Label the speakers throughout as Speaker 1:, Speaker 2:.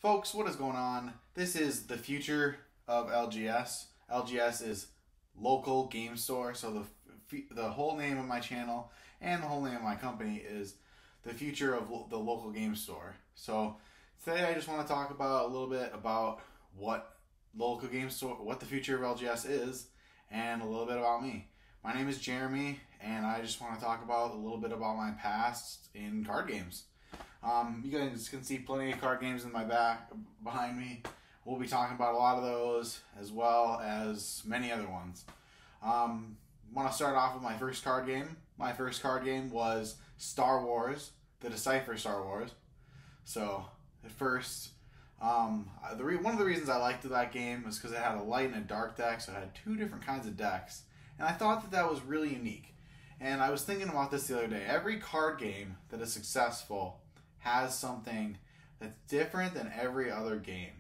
Speaker 1: Folks, what is going on? This is the Future of LGS. LGS is local game store, so the whole name of my channel and the whole name of my company is the Future of the Local Game Store. So today I just want to talk about a little bit about what local game store, what the Future of LGS is, and a little bit about me. My name is Jeremy, and I just want to talk about a little bit about my past in card games. You guys can see plenty of card games in my back behind me. We'll be talking about a lot of those as well as many other ones. I want to start off with my first card game. My first card game was Star Wars, the Decipher Star Wars. So at first, one of the reasons I liked that game was because it had a light and a dark deck, so it had two different kinds of decks, and I thought that was really unique. And I was thinking about this the other day. Every card game that is successful has something that's different than every other game,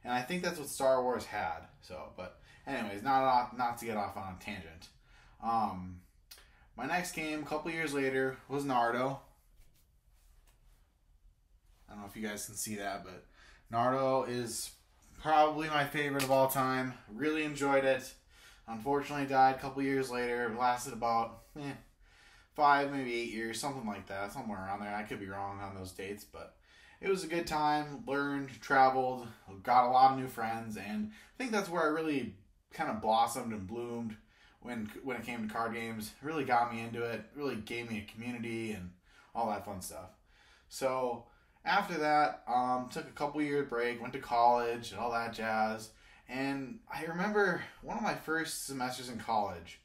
Speaker 1: and I think that's what Star Wars had. So, but anyways, not to get off on a tangent. My next game, a couple years later, was Naruto. I don't know if you guys can see that, but Naruto is probably my favorite of all time. Really enjoyed it. Unfortunately, died a couple years later. It lasted about 5, maybe 8 years, something like that, somewhere around there. I could be wrong on those dates, but it was a good time. Learned, traveled, got a lot of new friends, and I think that's where I really kind of blossomed and bloomed when it came to card games. It really got me into it. Really gave me a community and all that fun stuff. So after that, took a couple year break, went to college and all that jazz. And I remember one of my first semesters in college,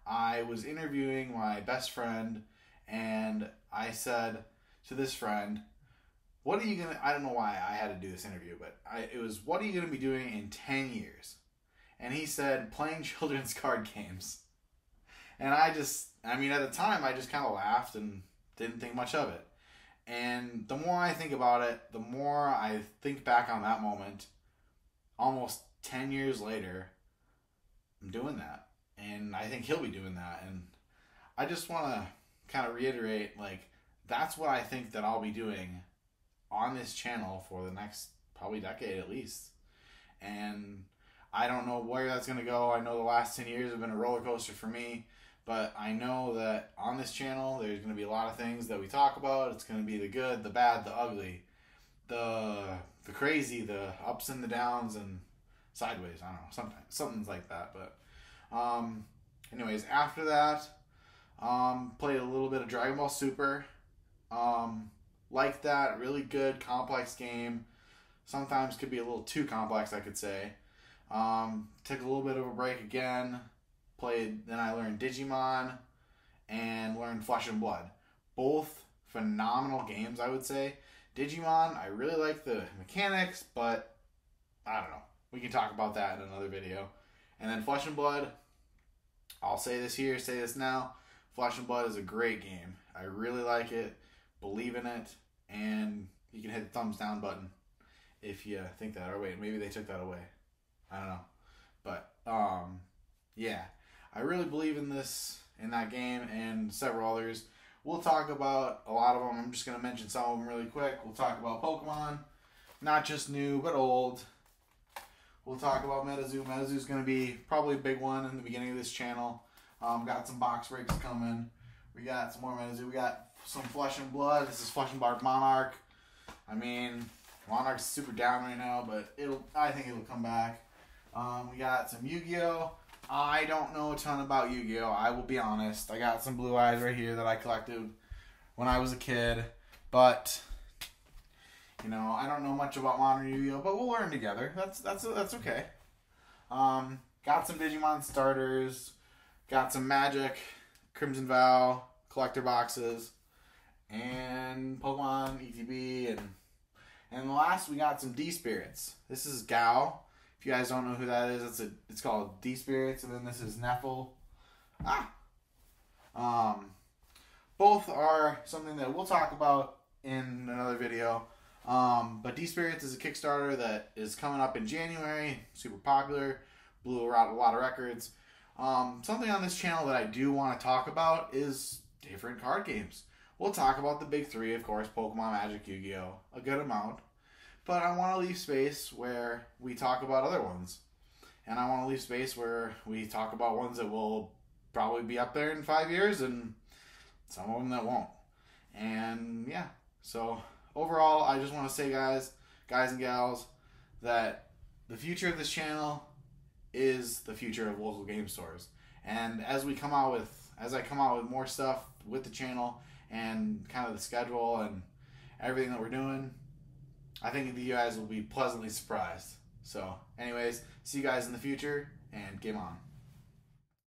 Speaker 1: I was interviewing my best friend, and I said to this friend, what are you going to, I don't know why I had to do this interview, but it was, what are you going to be doing in 10 years? And he said, playing children's card games. And at the time, I just kind of laughed and didn't think much of it. And the more I think about it, the more I think back on that moment, almost 10 years later, I'm doing that. And I think he'll be doing that. And I just want to kind of reiterate, that's what I think that I'll be doing on this channel for the next probably decade at least. And I don't know where that's going to go. I know the last 10 years have been a roller coaster for me. But I know that on this channel, there's going to be a lot of things that we talk about. It's going to be the good, the bad, the ugly, the crazy, the ups and the downs, and sideways. I don't know, sometimes something's like that. But anyways, after that, played a little bit of Dragon Ball Super. Liked that, really good, complex game. Sometimes could be a little too complex, I could say. Took a little bit of a break again. Then I learned Digimon and learned Flesh and Blood. Both phenomenal games, I would say. Digimon, I really like the mechanics, but I don't know. We can talk about that in another video. And then Flesh and Blood, I'll say this here, say this now. Flesh and Blood is a great game. I really like it, believe in it, and you can hit the thumbs down button if you think that. Or wait, maybe they took that away. I don't know. But, yeah. I really believe in that game and several others. We'll talk about a lot of them. I'm just going to mention some of them really quick. We'll talk about Pokemon, not just new, but old. We'll talk about MetaZoo. MetaZoo's going to be probably a big one in the beginning of this channel. Got some box breaks coming. We got some more MetaZoo. We got some Flesh and Blood. This is Flesh and Blood Monarch. I mean, Monarch's super down right now, but I think it'll come back. We got some Yu-Gi-Oh! I don't know a ton about Yu-Gi-Oh! I will be honest. I got some blue eyes right here that I collected when I was a kid. But, I don't know much about modern Yu-Gi-Oh! But we'll learn together. That's okay. Got some Digimon starters. Got some Magic, Crimson Vow, collector boxes. And Pokemon, ETB. And last we got some D-Spirits. This is Gao. If you guys don't know who that is, it's called D-Spirits, and then this is Neffel. Both are something that we'll talk about in another video. But D-Spirits is a Kickstarter that is coming up in January. Super popular. Blew a lot of records. Something on this channel that I do want to talk about is different card games. We'll talk about the big three, of course, Pokemon, Magic, Yu-Gi-Oh! A good amount. But I want to leave space where we talk about other ones. And I want to leave space where we talk about ones that will probably be up there in 5 years and some of them that won't. And yeah, so overall, I just want to say, guys and gals, that the future of this channel is the future of local game stores. And as I come out with more stuff with the channel and kind of the schedule and everything that we're doing, I think you guys will be pleasantly surprised. So anyways, see you guys in the future, and game on.